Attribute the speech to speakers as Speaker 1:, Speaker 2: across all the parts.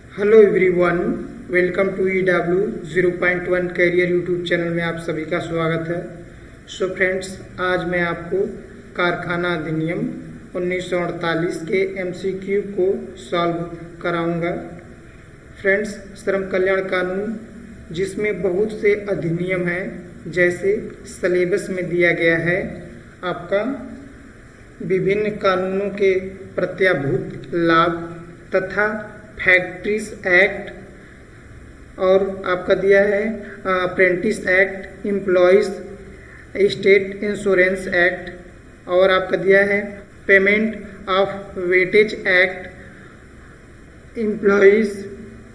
Speaker 1: Hello everyone, welcome to EW 0.1 career YouTube channel में आप सभी का स्वागत है। सो फ्रेंड्स, आज मैं आपको कारखाना अधिनियम 1948 के MCQ को सॉल्व कराऊंगा। फ्रेंड्स, श्रम कल्याण कानून जिसमें बहुत से अधिनियम हैं, जैसे सिलेबस में दिया गया है आपका विभिन्न कानूनों के प्रत्याभूत लाभ तथा फैक्ट्रीज एक्ट, और आपका दिया है apprentice act, employees state insurance act, और आपका दिया है payment of weightage act, employees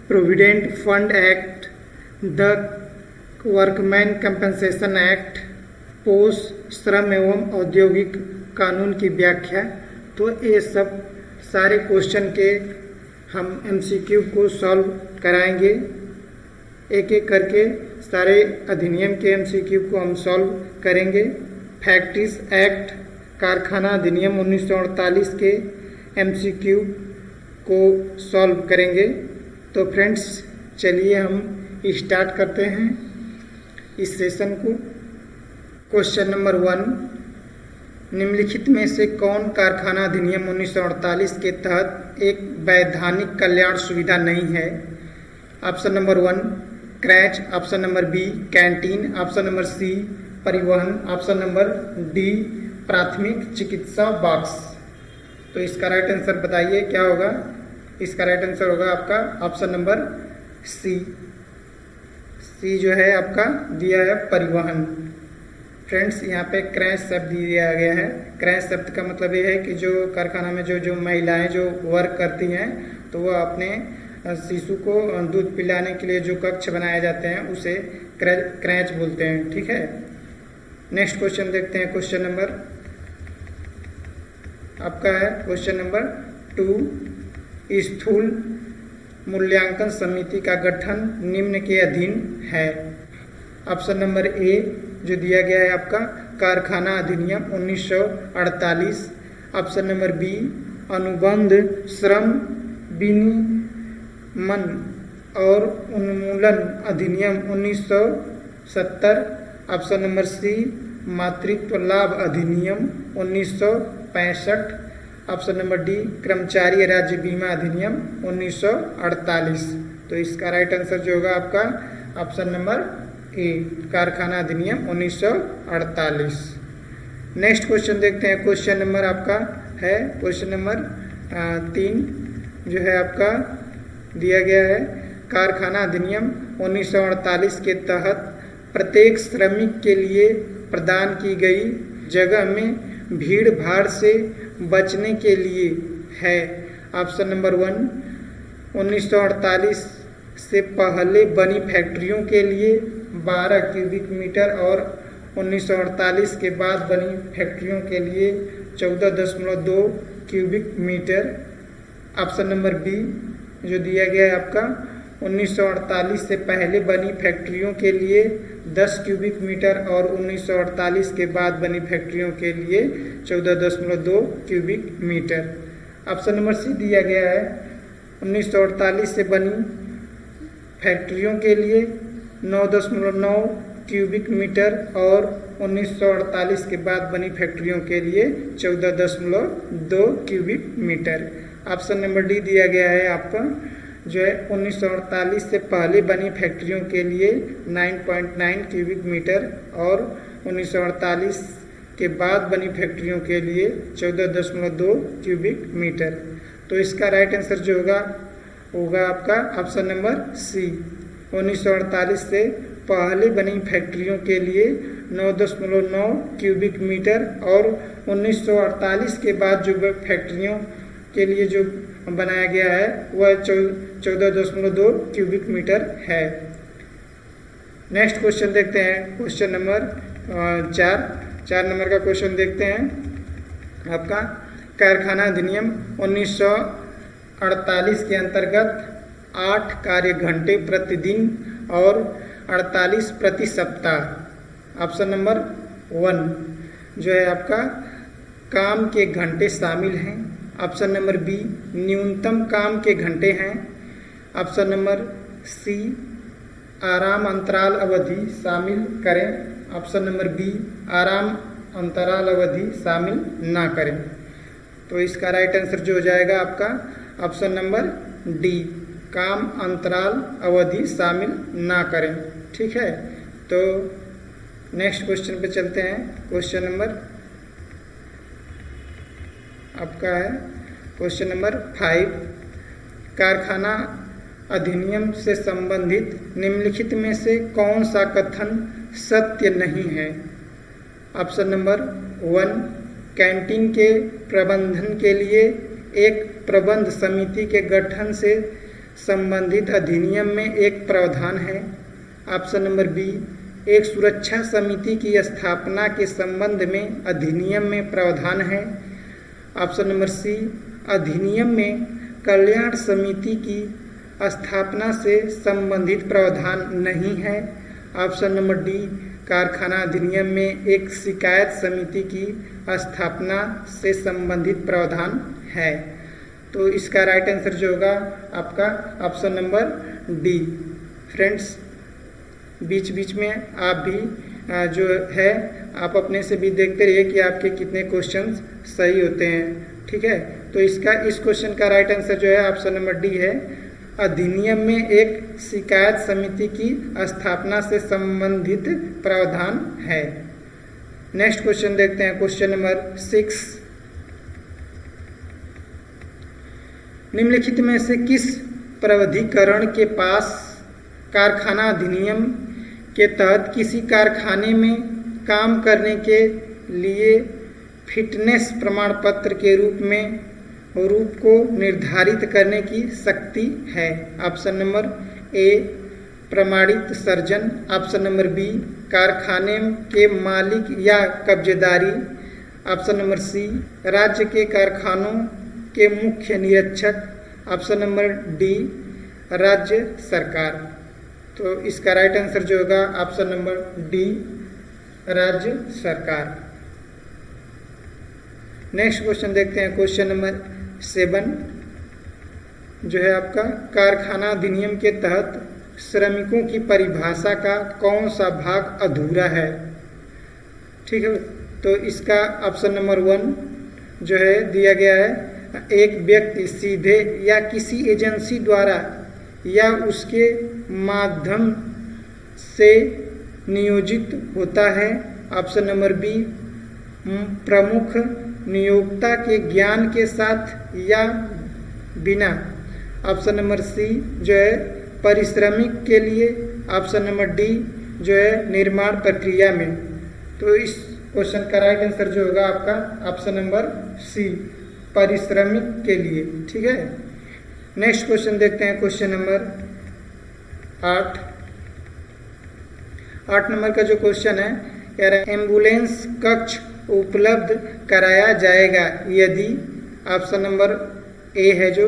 Speaker 1: provident fund act, the workman compensation act, post श्रम एवं औद्योगिक कानून की व्याख्या। तो ये सब सारे क्वेश्चन के हम MCQ को सॉल्व कराएंगे। एक एक करके सारे अधिनियम के MCQ को हम सॉल्व करेंगे। फैक्ट्रीज एक्ट, कारखाना अधिनियम 1948 के MCQ को सॉल्व करेंगे। तो फ्रेंड्स, चलिए हम स्टार्ट करते हैं इस सेशन को। क्वेश्चन नंबर 1, निम्नलिखित में से कौन कारखाना अधिनियम 1948 के तहत एक वैधानिक कल्याण सुविधा नहीं है? Option number 1 creche, option number B canteen, option number C परिवहन, ऑप्शन नंबर डी प्राथमिक चिकित्सा बॉक्स। तो इसका राइट आंसर बताइए क्या होगा? इसका राइट आंसर होगा आपका ऑप्शन नंबर सी। सी जो है आपका दिया है परिवहन। फ्रेंड्स, यहाँ पे क्रैच शब्द दिया गया है। क्रैच शब्द का मतलब ये है कि जो कारखाना में जो महिलाएं जो वर्क करती हैं, तो वो अपने शिशु को दूध पिलाने के लिए जो कक्ष बनाए जाते हैं उसे क्रैच बोलते हैं। ठीक है, नेक्स्ट क्वेश्चन देखते हैं। क्वेश्चन नंबर आपका है क्वेश्चन नंबर 2, स्थूल मूल्यांकन समिति का गठन निम्न के अधीन है। ऑप्शन नंबर ए जो दिया गया है आपका कारखाना अधिनियम 1948, ऑप्शन नंबर बी अनुबंध श्रम विनियमन और उन्मूलन अधिनियम 1970, ऑप्शन नंबर सी मातृत्व लाभ अधिनियम 1965, ऑप्शन नंबर डी कर्मचारी राज्य बीमा अधिनियम 1948। तो इसका राइट आंसर जो होगा आपका ऑप्शन नंबर ए कारखाना अधिनियम 1948। नेक्स्ट क्वेश्चन देखते हैं। क्वेश्चन नंबर आपका है क्वेश्चन नंबर 3 जो है आपका दिया गया है कारखाना अधिनियम 1948 के तहत प्रत्येक श्रमिक के लिए प्रदान की गई जगह में भीड़ भाड़ से बचने के लिए है। ऑप्शन नंबर 1 1948 से पहले बनी फैक्ट्रियों के लिए 12 क्यूबिक मीटर और 1948 के बाद बनी फैक्ट्रियों के लिए 14.2 cubic metre. Option number B जो दिया गया है आपका 1948 से पहले बनी फैक्ट्रियों के लिए 10 क्यूबिक मीटर और 1948 के बाद बनी फैक्ट्रियों के लिए 14.2 cubic metre. Option number C दिया गया है 1948 से बनी फैक्ट्रियों के लिए 9.9 क्यूबिक मीटर और 1948 के बाद बनी फैक्ट्रियों के लिए 14.2 cubic metre. Option number D दिया गया है आपका जो है 1948 से पहले बनी फैक्ट्रियों के लिए 9.9 क्यूबिक मीटर और 1948 के बाद बनी फैक्ट्रियों के लिए 14.2 क्यूबिक मीटर। तो इसका राइट आंसर जो होगा आपका ऑप्शन नंबर सी 1948 से पहले बनी फैक्ट्रियों के लिए 9.9 क्यूबिक मीटर और 1948 के बाद जो फैक्ट्रियों के लिए जो बनाया गया है वह 14.2 क्यूबिक मीटर है। नेक्स्ट क्वेश्चन देखते हैं। क्वेश्चन नंबर 4 नंबर का क्वेश्चन देखते हैं आपका कारखाना अधिनियम 1948 के अंतर्गत 8 कार्य घंटे प्रतिदिन और 48 प्रति सप्ताह। ऑप्शन नंबर 1 जो है आपका काम के घंटे शामिल हैं। ऑप्शन नंबर बी न्यूनतम काम के घंटे हैं। ऑप्शन नंबर सी आराम अंतराल अवधि शामिल करें। ऑप्शन नंबर बी आराम अंतराल अवधि शामिल ना करें। तो इसका राइट आंसर जो हो जाएगा आपका ऑप्शन नंबर डी काम अंतराल अवधि शामिल ना करें। ठीक है, तो नेक्स्ट क्वेश्चन पे चलते हैं। क्वेश्चन नंबर आपका है क्वेश्चन नंबर 5। कारखाना अधिनियम से संबंधित निम्नलिखित में से कौन सा कथन सत्य नहीं है? ऑप्शन नंबर 1 कैंटीन के प्रबंधन के लिए एक प्रबंध समिति के गठन से संबंधित अधिनियम में एक प्रावधान है। ऑप्शन नंबर बी एक सुरक्षा समिति की स्थापना के संबंध में अधिनियम में प्रावधान है। ऑप्शन नंबर सी अधिनियम में कल्याण समिति की स्थापना से संबंधित प्रावधान नहीं है। ऑप्शन नंबर डी कारखाना अधिनियम में एक शिकायत समिति की स्थापना से संबंधित प्रावधान है। तो इसका राइट आंसर जो होगा आपका ऑप्शन नंबर डी। फ्रेंड्स, बीच बीच में आप भी जो है आप अपने से भी देखते रहिए कि आपके कितने क्वेश्चंस सही होते हैं। ठीक है, तो इस क्वेश्चन का राइट आंसर जो है ऑप्शन नंबर डी है। अधिनियम में एक शिकायत समिति की स्थापना से संबंधित प्रावधान है। नेक्स्ट क्वेश्चन देखते हैं। क्वेश्चन नंबर 6 निम्नलिखित में से किस प्राधिकरण के पास कारखाना अधिनियम के तहत किसी कारखाने में काम करने के लिए फिटनेस प्रमाण पत्र के रूप को निर्धारित करने की शक्ति है? ऑप्शन नंबर ए प्रमाणित सर्जन। ऑप्शन नंबर बी कारखाने के मालिक या कब्जेदारी। ऑप्शन नंबर सी राज्य के कारखानों के मुख्य निरीक्षक। ऑप्शन नंबर डी राज्य सरकार। तो इसका राइट आंसर जो होगा ऑप्शन नंबर डी राज्य सरकार। नेक्स्ट क्वेश्चन देखते हैं। क्वेश्चन नंबर 7 जो है आपका कारखाना अधिनियम के तहत श्रमिकों की परिभाषा का कौन सा भाग अधूरा है? ठीक है, तो इसका ऑप्शन नंबर 1 जो है दिया गया है एक व्यक्ति सीधे या किसी एजेंसी द्वारा या उसके माध्यम से नियोजित होता है। ऑप्शन नंबर बी प्रमुख नियोक्ता के ज्ञान के साथ या बिना। ऑप्शन नंबर सी जो है पारिश्रमिक के लिए। ऑप्शन नंबर डी जो है निर्माण प्रक्रिया में। तो इस क्वेश्चन का राइट आंसर जो होगा आपका ऑप्शन नंबर सी पारिश्रमिक के लिए। ठीक है, नेक्स्ट क्वेश्चन देखते हैं। क्वेश्चन नंबर 8 नंबर का जो क्वेश्चन है कह रहा है एम्बुलेंस कक्ष उपलब्ध कराया जाएगा यदि। ऑप्शन नंबर ए है जो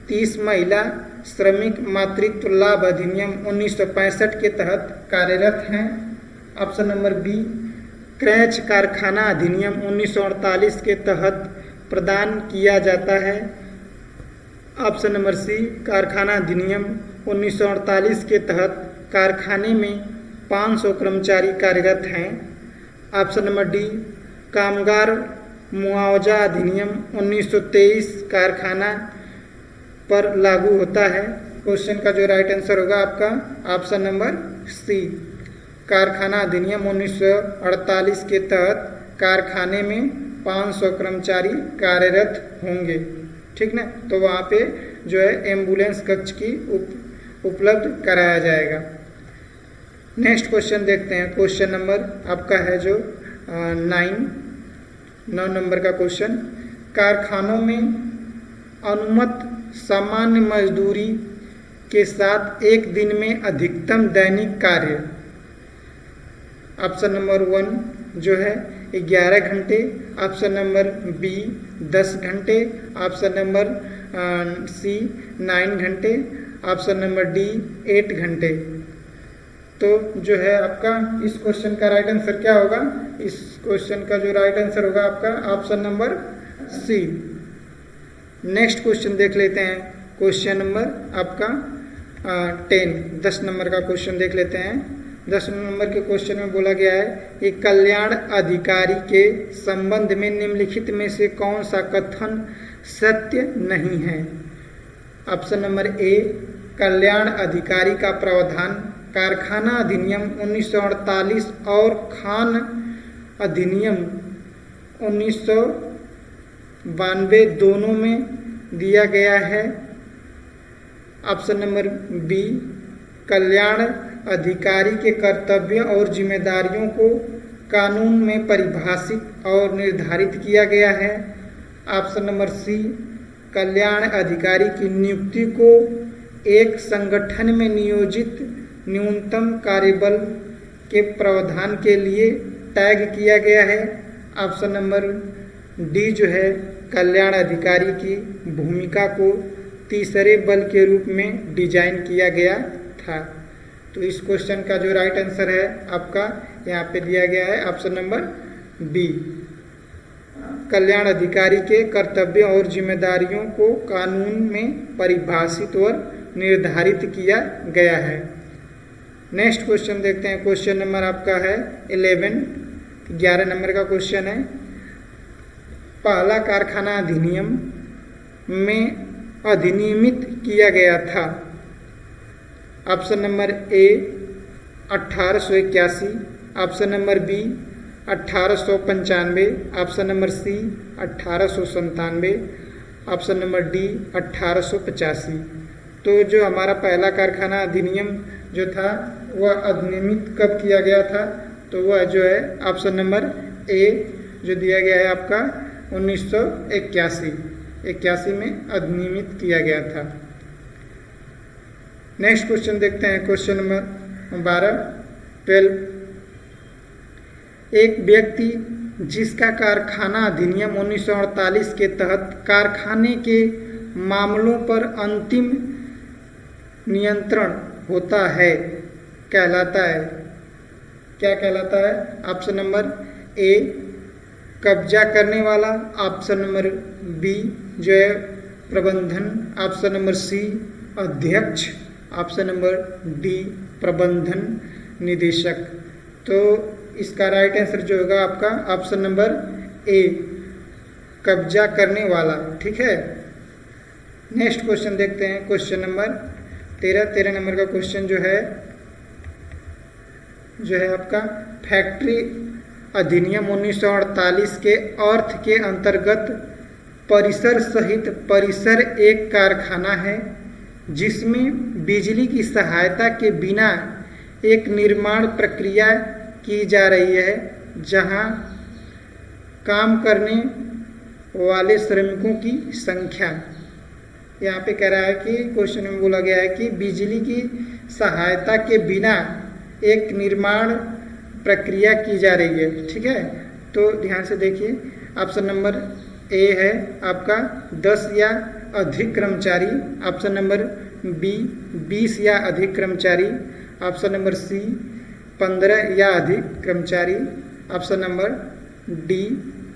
Speaker 1: 30 महिला श्रमिक मातृत्व लाभ अधिनियम 1965 के तहत कार्यरत हैं। ऑप्शन नंबर बी क्रैच कारखाना अधिनियम 1948 के तहत प्रदान किया जाता है। ऑप्शन नंबर सी कारखाना अधिनियम 1948 के तहत कारखाने में 500 कर्मचारी कार्यरत हैं। ऑप्शन नंबर डी कामगार मुआवजा अधिनियम 1923 कारखाना पर लागू होता है। क्वेश्चन का जो राइट आंसर होगा आपका ऑप्शन नंबर सी कारखाना अधिनियम 1948 के तहत कारखाने में 500 कर्मचारी कार्यरत होंगे। ठीक ना, तो वहाँ पे जो है एम्बुलेंस कक्ष की उपलब्ध कराया जाएगा। नेक्स्ट क्वेश्चन देखते हैं। क्वेश्चन नंबर आपका है जो 9 नंबर का क्वेश्चन कारखानों में अनुमत सामान्य मजदूरी के साथ एक दिन में अधिकतम दैनिक कार्य। ऑप्शन नंबर 1 जो है 11 घंटे। ऑप्शन नंबर बी 10 घंटे। ऑप्शन नंबर सी 9 घंटे। ऑप्शन नंबर डी 8 घंटे। तो जो है आपका इस क्वेश्चन का राइट आंसर क्या होगा? इस क्वेश्चन का जो राइट आंसर होगा आपका option number C. Next question देख लेते हैं। क्वेश्चन नंबर आपका 10 नंबर का क्वेश्चन देख लेते हैं। 10 नंबर के क्वेश्चन में बोला गया है कि कल्याण अधिकारी के संबंध में निम्नलिखित में से कौन सा कथन सत्य नहीं है। ऑप्शन नंबर ए, कल्याण अधिकारी का प्रावधान कारखाना अधिनियम 1948 और खान अधिनियम 1992 दोनों में दिया गया है। ऑप्शन नंबर बी, कल्याण अधिकारी के कर्तव्यों और जिम्मेदारियों को कानून में परिभाषित और निर्धारित किया गया है। ऑप्शन नंबर सी, कल्याण अधिकारी की नियुक्ति को एक संगठन में नियोजित न्यूनतम कार्यबल के प्रावधान के लिए टैग किया गया है। ऑप्शन नंबर डी जो है, कल्याण अधिकारी की भूमिका को तीसरे बल के रूप में डिजाइन किया गया था। तो इस क्वेश्चन का जो राइट आंसर है आपका यहाँ पे दिया गया है ऑप्शन नंबर बी, कल्याण अधिकारी के कर्तव्यों और जिम्मेदारियों को कानून में परिभाषित और निर्धारित किया गया है। नेक्स्ट क्वेश्चन देखते हैं। क्वेश्चन नंबर आपका है 11 नंबर का क्वेश्चन है। पहला कारखाना अधिनियम में अधिनियमित किया गया था। Option number A 1881, option number B 1895, option number C 1897, option number D 1885। तो जो हमारा पहला कारखाना अधिनियम जो था वह अधिनियमित कब किया गया था, तो वह जो है ऑप्शन नंबर ए जो दिया गया है आपका 1981 में अधिनियमित किया गया था। नेक्स्ट क्वेश्चन देखते हैं। क्वेश्चन नंबर 12 एक व्यक्ति जिसका कारखाना अधिनियम 1948 के तहत कारखाने के मामलों पर अंतिम नियंत्रण होता है कहलाता है, क्या कहलाता है? ऑप्शन नंबर ए कब्जा करने वाला, ऑप्शन नंबर बी जो है प्रबंधन, ऑप्शन नंबर सी अध्यक्ष, ऑप्शन नंबर डी प्रबंधन निदेशक। तो इसका राइट आंसर जो होगा आपका ऑप्शन नंबर ए कब्जा करने वाला। ठीक है, नेक्स्ट क्वेश्चन देखते हैं। क्वेश्चन नंबर 13 नंबर का क्वेश्चन जो है आपका फैक्ट्री अधिनियम 1948 के अर्थ के अंतर्गत परिसर सहित परिसर एक कारखाना है जिसमें बिजली की सहायता के बिना एक निर्माण प्रक्रिया की जा रही है, जहां काम करने वाले श्रमिकों की संख्या, यहाँ पे कह रहा है कि क्वेश्चन में बोला गया है कि बिजली की सहायता के बिना एक निर्माण प्रक्रिया की जा रही है। ठीक है, तो ध्यान से देखिए, ऑप्शन नंबर ए है आपका 10 या अधिक कर्मचारी, ऑप्शन नंबर बी 20 या अधिक कर्मचारी, ऑप्शन नंबर सी 15 या अधिक कर्मचारी, ऑप्शन नंबर डी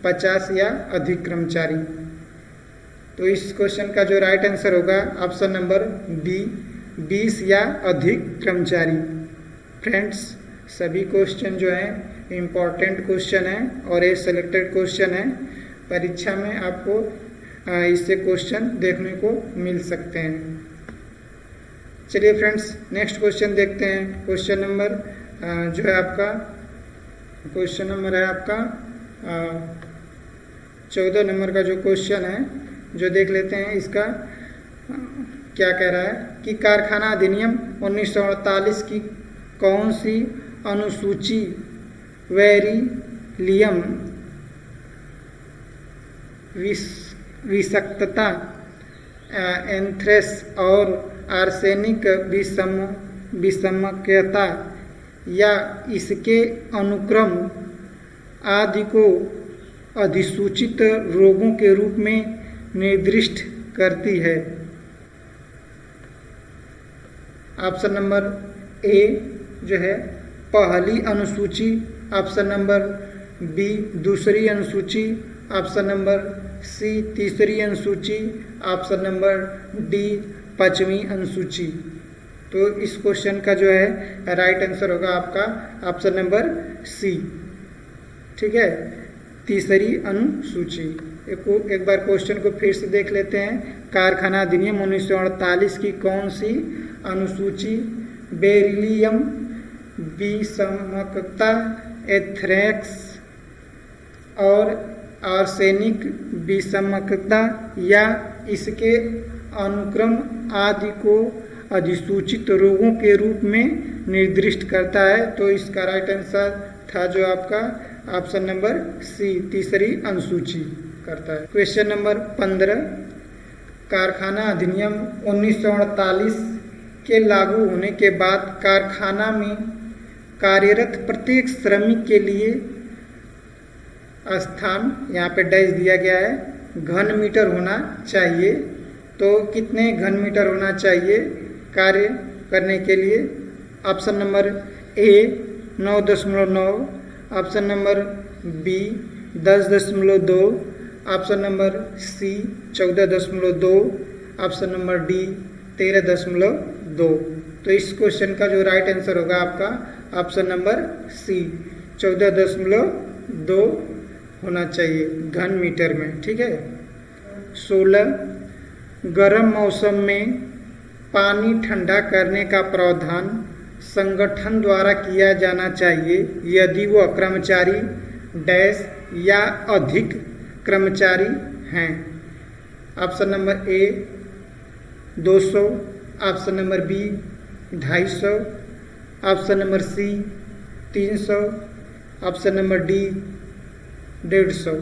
Speaker 1: 50 या अधिक कर्मचारी। तो इस क्वेश्चन का जो राइट आंसर होगा ऑप्शन नंबर बी 20 या अधिक कर्मचारी। फ्रेंड्स, सभी क्वेश्चन जो हैं इम्पॉर्टेंट क्वेश्चन हैं और ये सिलेक्टेड क्वेश्चन है, परीक्षा में आपको इससे क्वेश्चन देखने को मिल सकते हैं। चलिए फ्रेंड्स, नेक्स्ट क्वेश्चन देखते हैं। क्वेश्चन नंबर जो है आपका क्वेश्चन नंबर है आपका 14 नंबर का जो क्वेश्चन है जो देख लेते हैं। इसका क्या कह रहा है कि कारखाना अधिनियम 1948 की कौन सी अनुसूची बेरिलियम विषाक्तता, एंथ्रेक्स और आर्सेनिक विषमकता या इसके अनुक्रम आदि को अधिसूचित रोगों के रूप में निर्दिष्ट करती है। ऑप्शन नंबर ए जो है पहली अनुसूची, ऑप्शन नंबर बी दूसरी अनुसूची, ऑप्शन नंबर सी तीसरी अनुसूची, ऑप्शन नंबर डी 5वीं अनुसूची। तो इस क्वेश्चन का जो है राइट आंसर होगा आपका ऑप्शन नंबर सी। ठीक है, तीसरी अनुसूची। एक बार क्वेश्चन को फिर से देख लेते हैं। कारखाना अधिनियम 1948 की कौन सी अनुसूची बेरिलियम विषमकता, एंथ्रेक्स और आर्सेनिक विषमकता या इसके अनुक्रम आदि को अधिसूचित रोगों के रूप में निर्दिष्ट करता है? तो इसका राइट आंसर था जो आपका ऑप्शन नंबर सी, तीसरी अनुसूची करता है। क्वेश्चन नंबर 15, कारखाना अधिनियम 1948 के लागू होने के बाद कारखाना में कार्यरत प्रत्येक श्रमिक के लिए स्थान, यहाँ पे डैश दिया गया है, घन मीटर होना चाहिए। तो कितने घन मीटर होना चाहिए कार्य करने के लिए? Option number A 9.9, option number B 10.2, option number C 14.2, option number D 13.2। तो इस क्वेश्चन का जो राइट आंसर होगा आपका ऑप्शन नंबर सी 14.2 होना चाहिए घन मीटर में। ठीक है। 16, गर्म मौसम में पानी ठंडा करने का प्रावधान संगठन द्वारा किया जाना चाहिए यदि वो कर्मचारी डैश या अधिक कर्मचारी हैं। Option number A 200, option number B 250, option number C 300, option number D 150।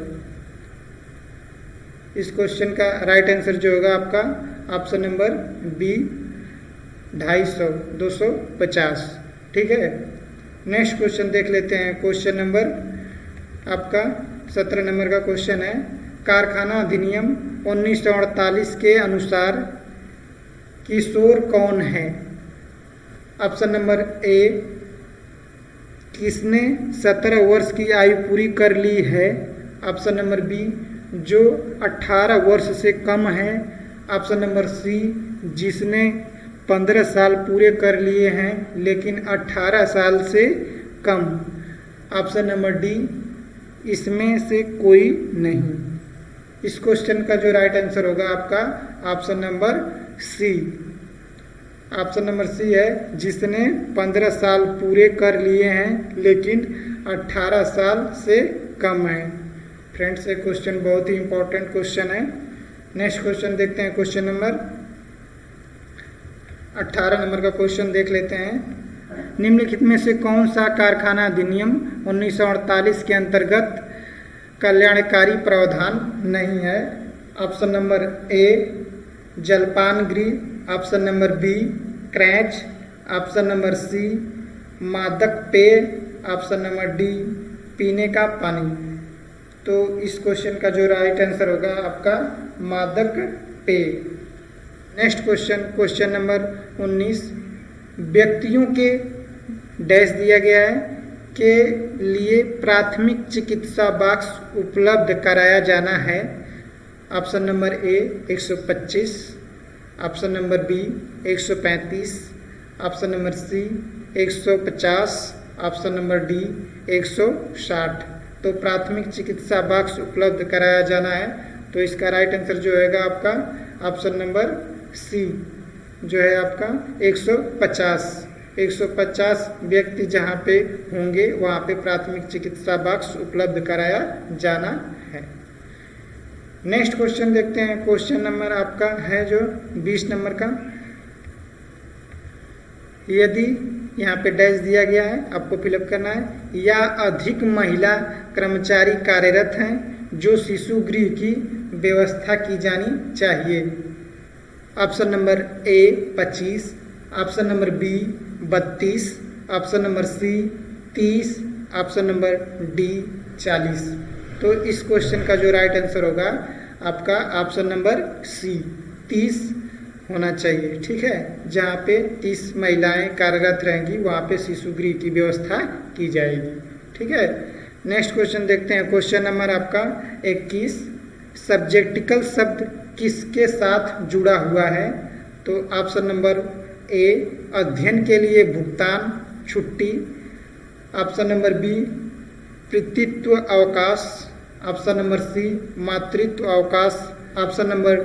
Speaker 1: इस क्वेश्चन का राइट आंसर जो होगा आपका ऑप्शन नंबर बी 250, 250। ठीक है। नेक्स्ट क्वेश्चन देख लेते हैं। क्वेश्चन नंबर आपका 17 नंबर का क्वेश्चन है। कारखाना अधिनियम 1948 के अनुसार किशोर कौन है? ऑप्शन नंबर ए किसने 17 वर्ष की आयु पूरी कर ली है। ऑप्शन नंबर बी जो 18 वर्ष से कम है। ऑप्शन नंबर सी जिसने 15 साल पूरे कर लिए हैं लेकिन 18 साल से कम। ऑप्शन नंबर डी इसमें से कोई नहीं। इस क्वेश्चन का जो राइट आंसर होगा आपका option number C. Option number C है जिसने 15 साल पूरे कर लिए हैं लेकिन 18 साल से कम है। फ्रेंड्स, ये क्वेश्चन बहुत ही इंपॉर्टेंट क्वेश्चन है। नेक्स्ट क्वेश्चन देखते हैं। क्वेश्चन नंबर 18 नंबर का क्वेश्चन देख लेते हैं। निम्नलिखित में से कौन सा कारखाना अधिनियम 1948 के अंतर्गत कल्याणकारी प्रावधान नहीं है? ऑप्शन नंबर ए जलपान गृह, option number B creche, option number C मादक पेय, ऑप्शन नंबर डी पीने का पानी। तो इस क्वेश्चन का जो राइट आंसर होगा आपका मादक पेय। नेक्स्ट क्वेश्चन, क्वेश्चन नंबर 19, व्यक्तियों के डैश दिया गया है के लिए प्राथमिक चिकित्सा बॉक्स उपलब्ध कराया जाना है। Option number A 125, option number B 135, option number C 150, option number D 160। तो प्राथमिक चिकित्सा बॉक्स उपलब्ध कराया जाना है। तो इसका राइट आंसर जो होगा आपका ऑप्शन नंबर सी जो है आपका 150 व्यक्ति जहाँ पे होंगे वहाँ पे प्राथमिक चिकित्सा बॉक्स उपलब्ध कराया जाना है। नेक्स्ट क्वेश्चन देखते हैं। क्वेश्चन नंबर आपका है जो 20 नंबर का। यदि यहाँ पे डैश दिया गया है आपको फिलअप करना है या अधिक महिला कर्मचारी कार्यरत हैं जो शिशु गृह की व्यवस्था की जानी चाहिए। Option number A 25, option number B 32, option number C 30, option number D 40। तो इस क्वेश्चन का जो राइट आंसर होगा आपका ऑप्शन नंबर सी 30 होना चाहिए। ठीक है, जहाँ पे 30 महिलाएं कार्यरत रहेंगी वहाँ पे शिशु गृह की व्यवस्था की जाएगी। ठीक है। नेक्स्ट क्वेश्चन देखते हैं। क्वेश्चन नंबर आपका 21, सब्जेक्टिकल शब्द किसके साथ जुड़ा हुआ है? तो ऑप्शन नंबर ए अध्ययन के लिए भुगतान छुट्टी, ऑप्शन नंबर बी पितृत्व अवकाश, ऑप्शन नंबर सी मातृत्व अवकाश, ऑप्शन नंबर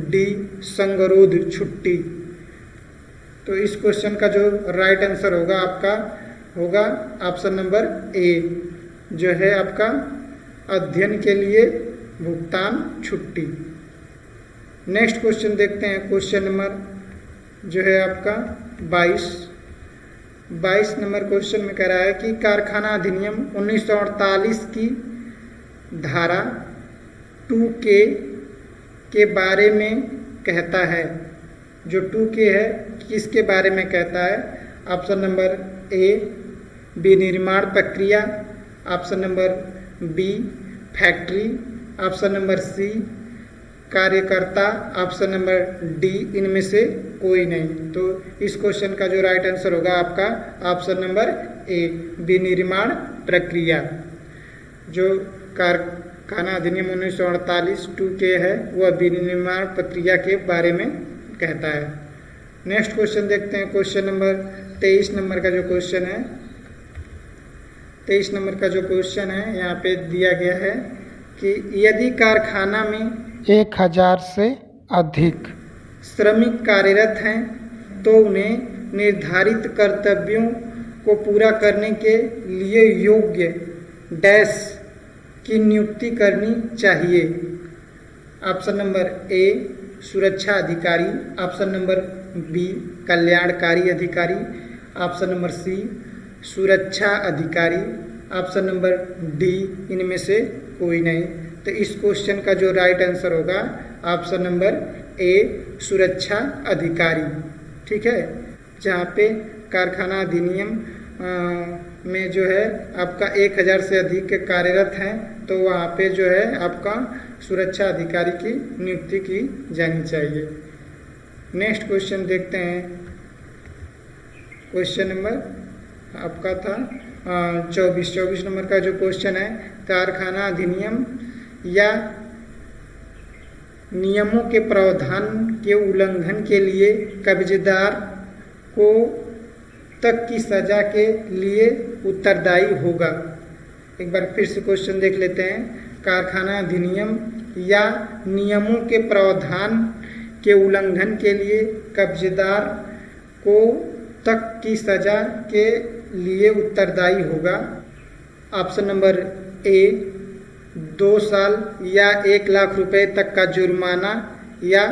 Speaker 1: डी संगरोध छुट्टी। तो इस क्वेश्चन का जो राइट आंसर होगा आपका होगा ऑप्शन नंबर ए, जो है आपका अध्ययन के लिए भुगतान छुट्टी। नेक्स्ट क्वेश्चन देखते हैं, क्वेश्चन नंबर जो है आपका 22 नंबर क्वेश्चन में कह रहा है कि कारखाना अधिनियम 1948 की धारा 2K के बारे में कहता है। जो 2K है किसके बारे में कहता है? ऑप्शन नंबर ए विनिर्माण प्रक्रिया, option number B factory, option number C कार्यकर्ता, ऑप्शन नंबर डी इनमें से कोई नहीं। तो इस क्वेश्चन का जो राइट आंसर होगा आपका ऑप्शन नंबर ए विनिर्माण प्रक्रिया। जो कारखाना अधिनियम 1948 2K है वह विनिर्माण प्रक्रिया के बारे में कहता है। नेक्स्ट क्वेश्चन देखते हैं, क्वेश्चन नंबर 23 नंबर का जो क्वेश्चन है, 23 नंबर का जो क्वेश्चन है यहाँ पे दिया गया है कि यदि कारखाना में 1000 से अधिक श्रमिक कार्यरत हैं तो उन्हें निर्धारित कर्तव्यों को पूरा करने के लिए योग्य डैश की नियुक्ति करनी चाहिए। ऑप्शन नंबर ए सुरक्षा अधिकारी, ऑप्शन नंबर बी कल्याणकारी अधिकारी, ऑप्शन नंबर सी सुरक्षा अधिकारी, ऑप्शन नंबर डी इनमें से कोई नहीं। तो इस क्वेश्चन का जो राइट आंसर होगा ऑप्शन नंबर ए सुरक्षा अधिकारी। ठीक है, जहाँ पे कारखाना अधिनियम में जो है आपका 1000 से अधिक कार्यरत हैं तो वहाँ पे जो है आपका सुरक्षा अधिकारी की नियुक्ति की जानी चाहिए। नेक्स्ट क्वेश्चन देखते हैं, क्वेश्चन नंबर आपका था 24 नंबर का जो क्वेश्चन है, कारखाना अधिनियम या नियमों के प्रावधान के उल्लंघन के लिए कब्जेदार को तक की सजा के लिए उत्तरदायी होगा। एक बार फिर से क्वेश्चन देख लेते हैं, कारखाना अधिनियम या नियमों के प्रावधान के उल्लंघन के लिए कब्जेदार को तक की सजा के लिए उत्तरदायी होगा। ऑप्शन नंबर ए 2 साल या 1 लाख रुपए तक का जुर्माना या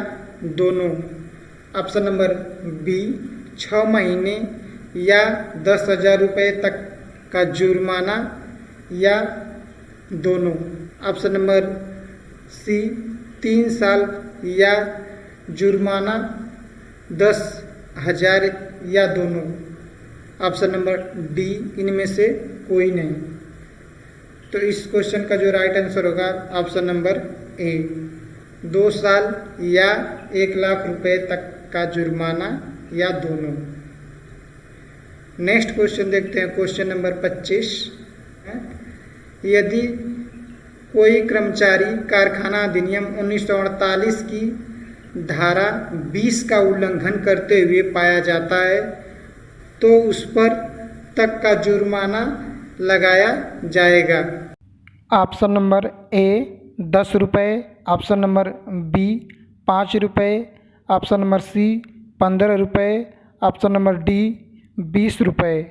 Speaker 1: दोनों, ऑप्शन नंबर बी 6 महीने या 10,000 रुपये तक का जुर्माना या दोनों, ऑप्शन नंबर सी 3 साल या जुर्माना 10,000 या दोनों, ऑप्शन नंबर डी इनमें से कोई नहीं। तो इस क्वेश्चन का जो राइट आंसर होगा ऑप्शन नंबर ए 2 साल या 1 लाख रुपए तक का जुर्माना या दोनों। नेक्स्ट क्वेश्चन देखते हैं, क्वेश्चन नंबर 25। यदि कोई कर्मचारी कारखाना अधिनियम 1948 की धारा 20 का उल्लंघन करते हुए पाया जाता है तो उस पर तक का जुर्माना लगाया जाएगा। ऑप्शन नंबर ए 10 रुपये, ऑप्शन नंबर बी 5 रुपये, ऑप्शन नंबर सी 15 रुपये, ऑप्शन नंबर डी 20 रुपये।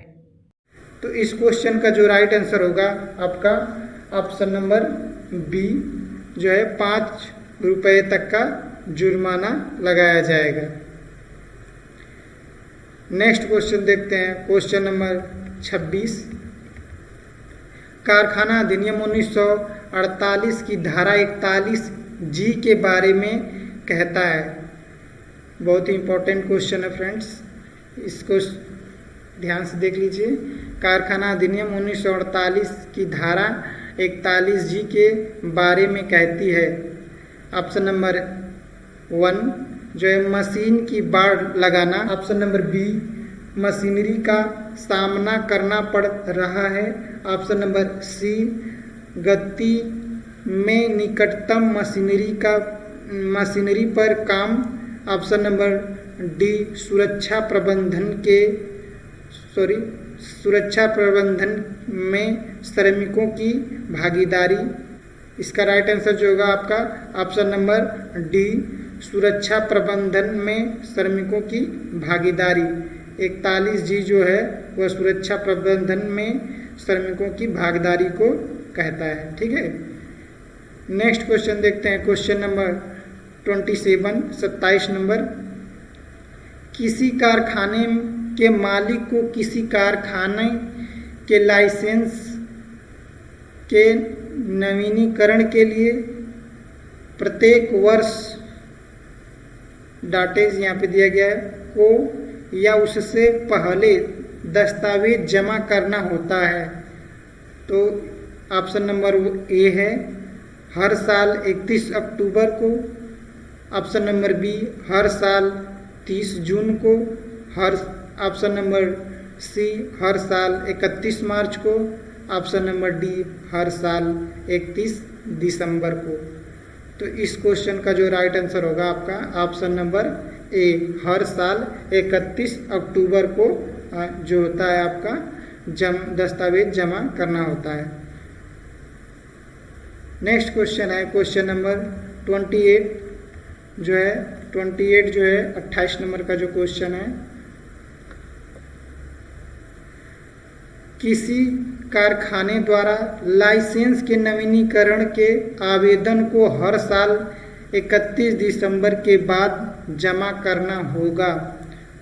Speaker 1: तो इस क्वेश्चन का जो राइट आंसर होगा आपका ऑप्शन नंबर बी जो है 5 रुपये तक का जुर्माना लगाया जाएगा। नेक्स्ट क्वेश्चन देखते हैं, क्वेश्चन नंबर 26। कारखाना अधिनियम 1948 की धारा 41 जी के बारे में कहता है। बहुत ही इम्पोर्टेंट क्वेश्चन है फ्रेंड्स, इसको ध्यान से देख लीजिए। कारखाना अधिनियम 1948 की धारा 41 जी के बारे में कहती है। ऑप्शन नंबर 1 जो है मशीन की बाड़ लगाना, ऑप्शन नंबर बी मशीनरी का सामना करना पड़ रहा है, ऑप्शन नंबर सी गति में निकटतम मशीनरी पर काम, ऑप्शन नंबर डी सुरक्षा प्रबंधन में श्रमिकों की भागीदारी। इसका राइट आंसर जो होगा आपका ऑप्शन नंबर डी सुरक्षा प्रबंधन में श्रमिकों की भागीदारी। 41G जो है वह सुरक्षा प्रबंधन में श्रमिकों की भागीदारी को कहता है। ठीक है, नेक्स्ट क्वेश्चन देखते हैं। क्वेश्चन नंबर 27 नंबर, किसी कारखाने के मालिक को किसी कारखाने के लाइसेंस के नवीनीकरण के लिए प्रत्येक वर्ष डाटेज यहाँ पे दिया गया है को या उससे पहले दस्तावेज जमा करना होता है। तो ऑप्शन नंबर ए है हर साल 31 अक्टूबर को, ऑप्शन नंबर बी हर साल 30 जून को, ऑप्शन नंबर सी हर साल 31 मार्च को, ऑप्शन नंबर डी हर साल 31 दिसंबर को। तो इस क्वेश्चन का जो राइट आंसर होगा आपका ऑप्शन नंबर ए हर साल 31 अक्टूबर को जो होता है आपका दस्तावेज जमा करना होता है। नेक्स्ट क्वेश्चन है क्वेश्चन नंबर 28 जो है 28 नंबर का जो क्वेश्चन है, किसी कारखाने द्वारा लाइसेंस के नवीनीकरण के आवेदन को हर साल 31 दिसंबर के बाद जमा करना होगा,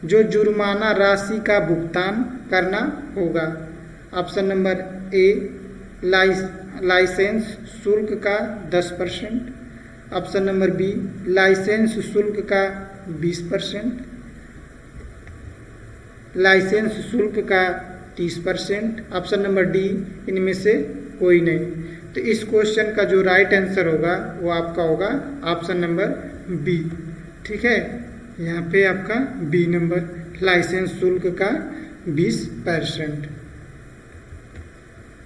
Speaker 1: जो जुर्माना राशि का भुगतान करना होगा। ऑप्शन नंबर ए लाइसेंस शुल्क का 10%, ऑप्शन नंबर बी लाइसेंस शुल्क का 20%, लाइसेंस शुल्क का 30%, ऑप्शन नंबर डी इनमें से कोई नहीं। तो इस क्वेश्चन का जो राइट आंसर होगा वो आपका होगा ऑप्शन नंबर बी। ठीक है, यहाँ पे आपका बी नंबर लाइसेंस शुल्क का 20%।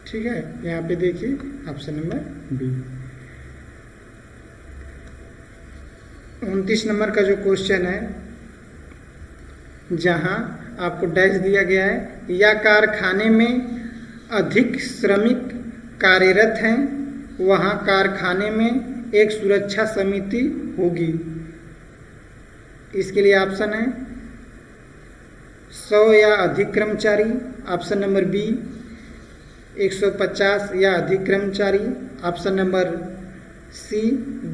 Speaker 1: ठीक है, यहाँ पे देखिए ऑप्शन नंबर बी। 29 नंबर का जो क्वेश्चन है, जहाँ आपको डैश दिया गया है, या कारखाने में अधिक श्रमिक कार्यरत हैं वहाँ कारखाने में एक सुरक्षा समिति होगी। इसके लिए ऑप्शन है 100 या अधिक कर्मचारी, ऑप्शन नंबर बी 150 या अधिक कर्मचारी, ऑप्शन नंबर सी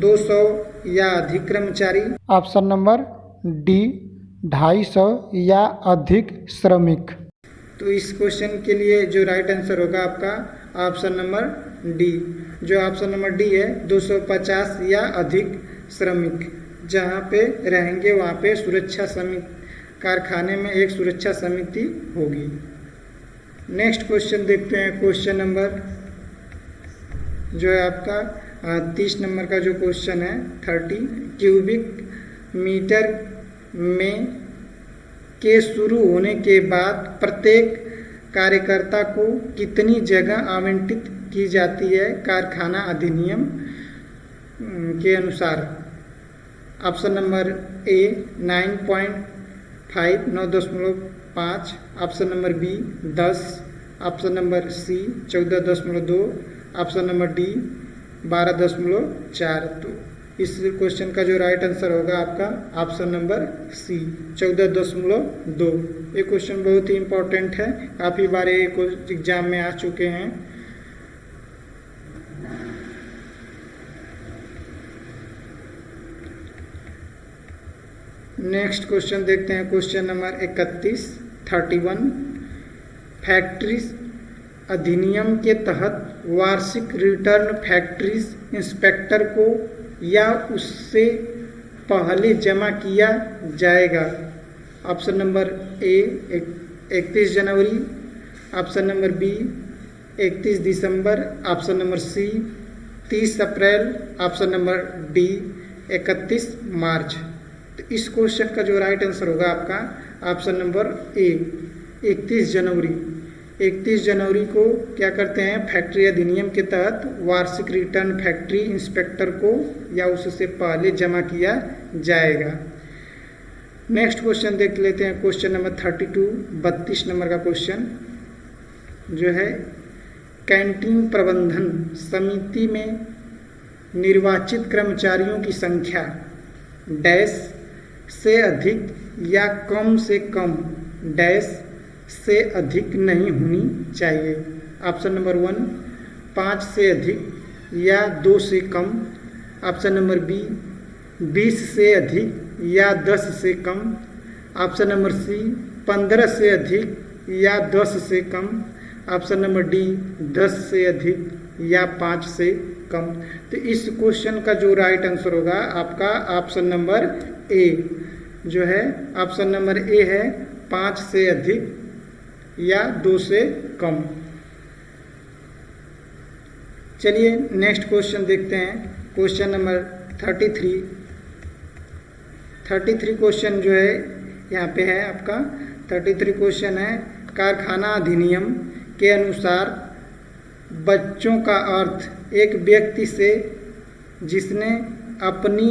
Speaker 1: 200 या अधिक कर्मचारी, ऑप्शन नंबर डी 250 या अधिक श्रमिक। तो इस क्वेश्चन के लिए जो राइट आंसर होगा आपका ऑप्शन नंबर डी। जो ऑप्शन नंबर डी है 250 या अधिक श्रमिक जहाँ पे रहेंगे वहाँ पे सुरक्षा समिति कारखाने में एक सुरक्षा समिति होगी। नेक्स्ट क्वेश्चन देखते हैं। क्वेश्चन नंबर जो है आपका 30 नंबर का जो क्वेश्चन है 30 क्यूबिक मीटर में के शुरू होने के बाद प्रत्येक कार्यकर्ता को कितनी जगह आवंटित की जाती है कारखाना अधिनियम के अनुसार। Option number A 9.5 9.5, option number B 10, option number C 14.2, option number D 12.4। तो इस क्वेश्चन का जो राइट आंसर होगा आपका ऑप्शन नंबर सी 14.2। ये क्वेश्चन बहुत ही इम्पोर्टेंट है, काफ़ी बार ये एग्जाम में आ चुके हैं। नेक्स्ट क्वेश्चन देखते हैं। क्वेश्चन नंबर 31 फैक्ट्रीज अधिनियम के तहत वार्षिक रिटर्न फैक्ट्रीज इंस्पेक्टर को या उससे पहले जमा किया जाएगा। ऑप्शन नंबर ए 31 जनवरी, ऑप्शन नंबर बी 31 दिसंबर, ऑप्शन नंबर सी 30 अप्रैल, ऑप्शन नंबर डी 31 मार्च। तो इस क्वेश्चन का जो राइट आंसर होगा आपका ऑप्शन नंबर ए 31 जनवरी। 31 जनवरी को क्या करते हैं, फैक्ट्री अधिनियम के तहत वार्षिक रिटर्न फैक्ट्री इंस्पेक्टर को या उससे पहले जमा किया जाएगा। नेक्स्ट क्वेश्चन देख लेते हैं, क्वेश्चन नंबर 32, 32 नंबर का क्वेश्चन जो है, कैंटीन प्रबंधन समिति में निर्वाचित कर्मचारियों की संख्या डैश से अधिक या कम से कम डैश से अधिक नहीं होनी चाहिए। ऑप्शन नंबर 1 5 से अधिक या 2 से कम। ऑप्शन नंबर बी 20 से अधिक या 10 से कम। ऑप्शन नंबर सी 15 से अधिक या 10 से कम। ऑप्शन नंबर डी 10 से अधिक या 5 से कम। तो इस क्वेश्चन का जो राइट आंसर होगा आपका ऑप्शन नंबर ए जो है, ऑप्शन नंबर ए है 5 से अधिक या 2 से कम। चलिए नेक्स्ट क्वेश्चन देखते हैं, क्वेश्चन नंबर 33। 33 क्वेश्चन जो है यहाँ पे है आपका 33 क्वेश्चन है, कारखाना अधिनियम के अनुसार बच्चों का अर्थ एक व्यक्ति से जिसने अपनी,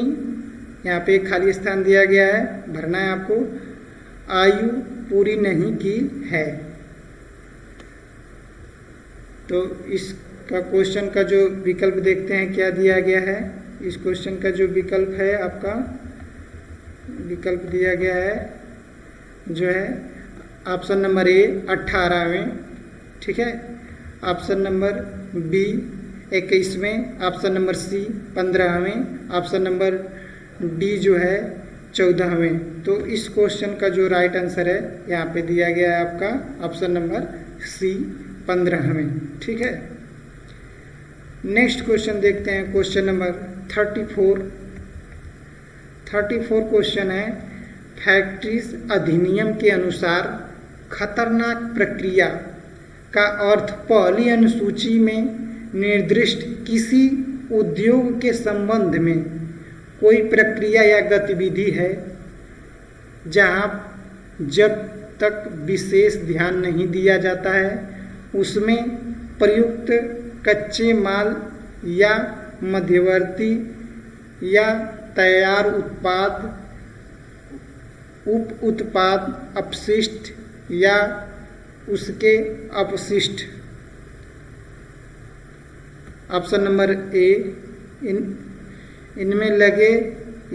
Speaker 1: यहाँ पे एक खाली स्थान दिया गया है, भरना है आपको, आयु पूरी नहीं की है। तो इसका क्वेश्चन का जो विकल्प देखते हैं क्या दिया गया है। इस क्वेश्चन का जो विकल्प है आपका, विकल्प दिया गया है जो है ऑप्शन नंबर ए 18वें, ठीक है, ऑप्शन नंबर बी 21वें, ऑप्शन नंबर सी 15वें, ऑप्शन नंबर डी जो है 14वें। तो इस क्वेश्चन का जो राइट आंसर है यहाँ पे दिया गया है आपका ऑप्शन नंबर सी 15वें, ठीक है। नेक्स्ट क्वेश्चन देखते हैं, क्वेश्चन नंबर 34। 34 क्वेश्चन है, फैक्ट्रीज अधिनियम के अनुसार खतरनाक प्रक्रिया का अर्थ पहली अनुसूची में निर्दिष्ट किसी उद्योग के संबंध में कोई प्रक्रिया या गतिविधि है जहां जब तक विशेष ध्यान नहीं दिया जाता है उसमें प्रयुक्त कच्चे माल या मध्यवर्ती या तैयार उत्पाद, उप उत्पाद, अपशिष्ट या उसके अपशिष्ट। ऑप्शन नंबर ए इनमें लगे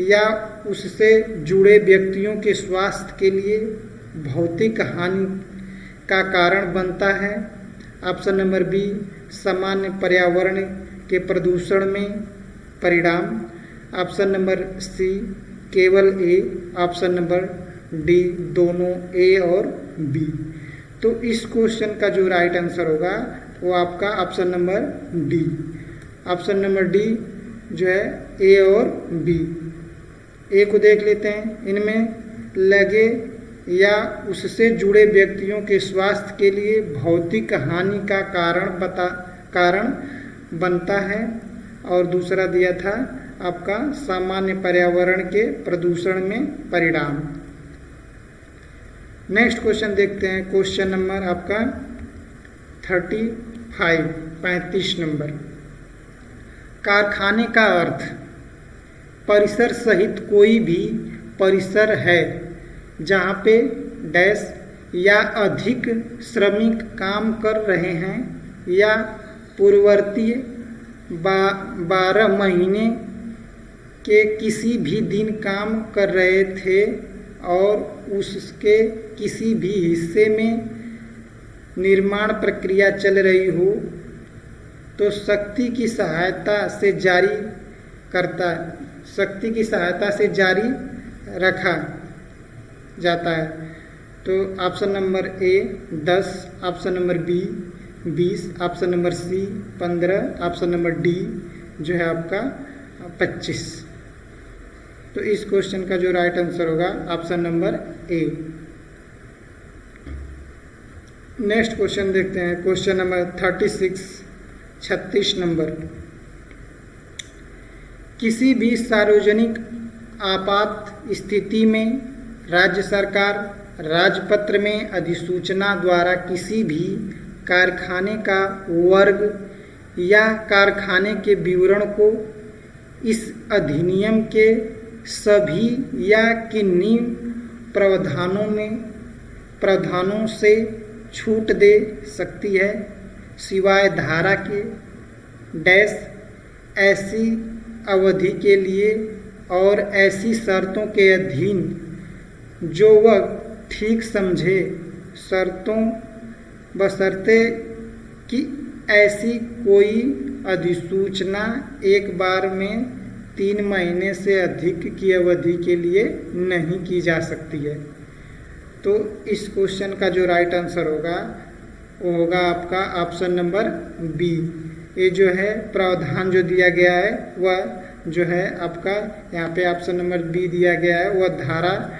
Speaker 1: या उससे जुड़े व्यक्तियों के स्वास्थ्य के लिए भौतिक हानि का कारण बनता है। ऑप्शन नंबर बी सामान्य पर्यावरण के प्रदूषण में परिणाम। ऑप्शन नंबर सी केवल ए। ऑप्शन नंबर डी दोनों ए और बी। तो इस क्वेश्चन का जो राइट आंसर होगा वो आपका option number D, option number D जो है ए और बी। ए को देख लेते हैं, इनमें लगे या उससे जुड़े व्यक्तियों के स्वास्थ्य के लिए भौतिक हानि का कारण बनता है, और दूसरा दिया था आपका सामान्य पर्यावरण के प्रदूषण में परिणाम। नेक्स्ट क्वेश्चन देखते हैं, क्वेश्चन नंबर आपका 35 नंबर। कारखाने का अर्थ परिसर सहित कोई भी परिसर है जहाँ पे डैश या अधिक श्रमिक काम कर रहे हैं या पूर्ववर्ती 12 महीने के किसी भी दिन काम कर रहे थे और उसके किसी भी हिस्से में निर्माण प्रक्रिया चल रही हो तो शक्ति की सहायता से जारी रखा जाता है। तो option number A 10, option number B 20, option number C 15, option number D जो है आपका 25। तो इस क्वेश्चन का जो राइट आंसर होगा option number A. Next question देखते हैं, क्वेश्चन नंबर 36 नंबर। किसी भी सार्वजनिक आपात स्थिति में राज्य सरकार राजपत्र में अधिसूचना द्वारा किसी भी कारखाने का वर्ग या कारखाने के विवरण को इस अधिनियम के सभी या किन्हीं प्रावधानों से छूट दे सकती है सिवाय धारा के डैश ऐसी अवधि के लिए और ऐसी शर्तों के अधीन जो वह ठीक समझे, शर्तों बशर्ते कि ऐसी कोई अधिसूचना एक बार में 3 महीने से अधिक की अवधि के लिए नहीं की जा सकती है। तो इस क्वेश्चन का जो राइट आंसर होगा वो होगा आपका ऑप्शन नंबर बी। ये जो है प्रावधान जो दिया गया है वह जो है आपका यहाँ पे ऑप्शन नंबर बी दिया गया है, वह धारा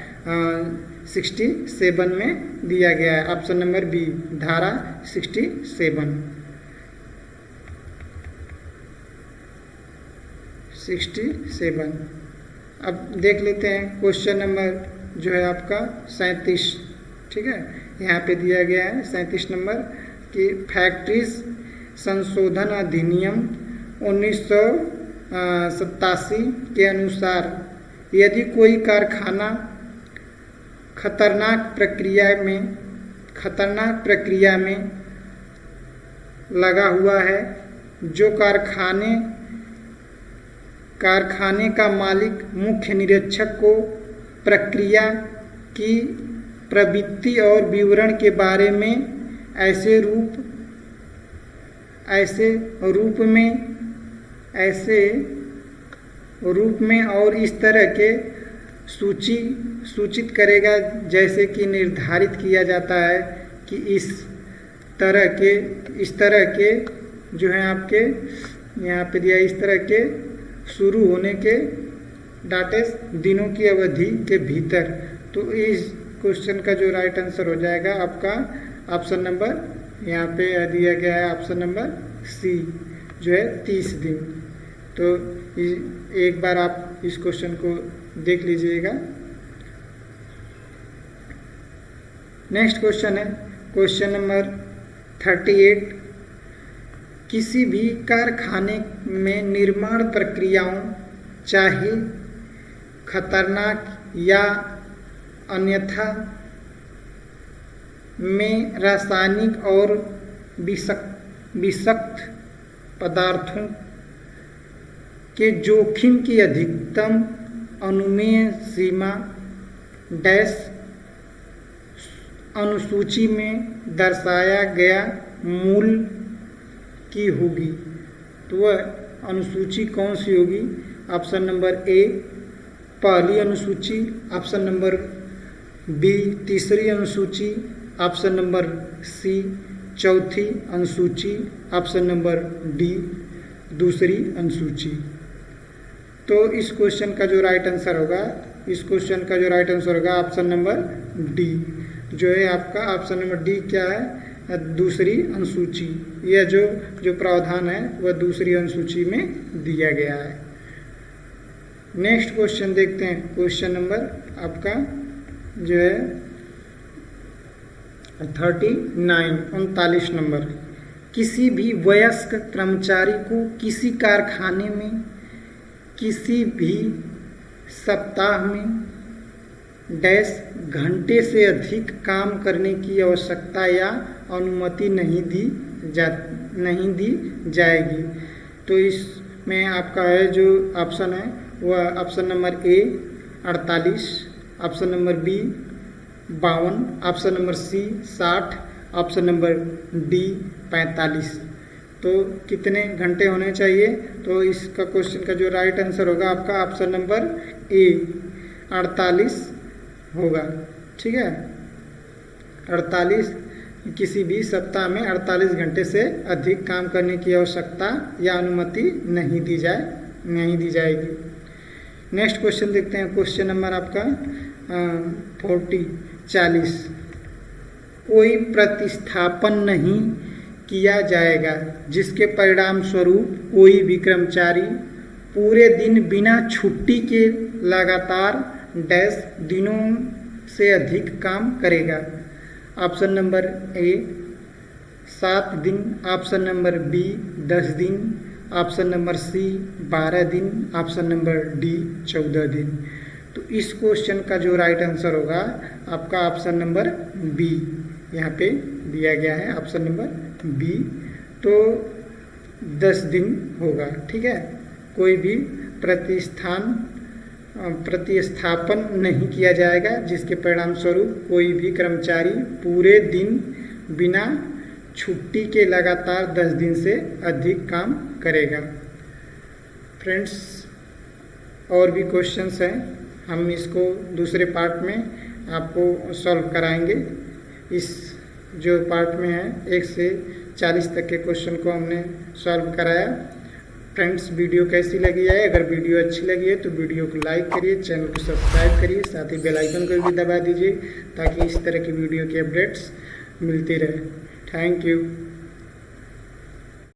Speaker 1: 67 में दिया गया है। ऑप्शन नंबर बी धारा 67। अब देख लेते हैं क्वेश्चन नंबर जो है आपका 37। ठीक है, यहाँ पे दिया गया है 37 नंबर कि फैक्ट्रीज संशोधन अधिनियम 1987 के अनुसार यदि कोई कारखाना खतरनाक प्रक्रिया में लगा हुआ है, जो कारखाने का मालिक मुख्य निरीक्षक को प्रक्रिया की प्रवृत्ति और विवरण के बारे में ऐसे रूप में और इस तरह के सूचित करेगा जैसे कि निर्धारित किया जाता है कि इस तरह के जो है आपके यहाँ पे दिया, इस तरह के शुरू होने के डाटेस दिनों की अवधि के भीतर। तो इस क्वेश्चन का जो राइट आंसर हो जाएगा आपका ऑप्शन नंबर यहाँ पे दिया गया है ऑप्शन नंबर सी जो है 30 दिन। तो एक बार आप इस क्वेश्चन को देख लीजिएगा। नेक्स्ट क्वेश्चन है क्वेश्चन नंबर 38। किसी भी कारखाने में निर्माण प्रक्रियाओं चाहे खतरनाक या अन्यथा में रासायनिक और विषाक्त पदार्थों के जोखिम की अधिकतम अनुमेय सीमा डैश अनुसूची में दर्शाया गया मूल्य की होगी। तो वह अनुसूची कौन सी होगी? ऑप्शन नंबर ए पहली अनुसूची, ऑप्शन नंबर बी तीसरी अनुसूची, ऑप्शन नंबर सी चौथी अनुसूची, ऑप्शन नंबर डी दूसरी अनुसूची। तो इस क्वेश्चन का जो राइट आंसर होगा ऑप्शन नंबर डी जो है आपका ऑप्शन नंबर डी क्या है? दूसरी अनुसूची। यह जो प्रावधान है वह दूसरी अनुसूची में दिया गया है। नेक्स्ट क्वेश्चन देखते हैं। क्वेश्चन नंबर आपका जो है 39 नंबर। किसी भी वयस्क कर्मचारी को किसी कारखाने में किसी भी सप्ताह में डैश घंटे से अधिक काम करने की आवश्यकता या अनुमति नहीं दी जाएगी। तो इसमें आपका है जो ऑप्शन है वह option number A 48, option number B 52, option number C 60, option number D 45। तो कितने घंटे होने चाहिए? तो इसका क्वेश्चन का जो राइट आंसर होगा आपका ऑप्शन नंबर ए 48 होगा। ठीक है, 48 किसी भी सप्ताह में 48 घंटे से अधिक काम करने की आवश्यकता या अनुमति नहीं दी जाएगी। नेक्स्ट क्वेश्चन देखते हैं। क्वेश्चन नंबर आपका 40। कोई प्रतिस्थापन नहीं किया जाएगा जिसके परिणाम स्वरूप कोई भी कर्मचारी पूरे दिन बिना छुट्टी के लगातार डैश दिनों से अधिक काम करेगा। ऑप्शन नंबर ए 7 दिन, ऑप्शन नंबर बी 10 दिन, ऑप्शन नंबर सी 12 दिन, ऑप्शन नंबर डी 14 दिन। तो इस क्वेश्चन का जो राइट आंसर होगा आपका ऑप्शन नंबर बी, यहाँ पे दिया गया है ऑप्शन नंबर बी। तो 10 दिन होगा, ठीक है। कोई भी प्रतिस्थापन नहीं किया जाएगा, जिसके परिणाम स्वरूप कोई भी कर्मचारी पूरे दिन बिना छुट्टी के लगातार 10 दिन से अधिक काम करेगा। फ्रेंड्स, और भी क्वेश्चंस हैं, हम इसको दूसरे पार्ट में आपको सॉल्व कराएंगे। इस जो पार्ट में है 1 से 40 तक के क्वेश्चन को हमने सॉल्व कराया। फ्रेंड्स, वीडियो कैसी लगी है? अगर वीडियो अच्छी लगी है तो वीडियो को लाइक करिए, चैनल को सब्सक्राइब करिए, साथ ही बेल आइकन को भी दबा दीजिए ताकि इस तरह की वीडियो के अपडेट्स मिलती रहे। Thank you.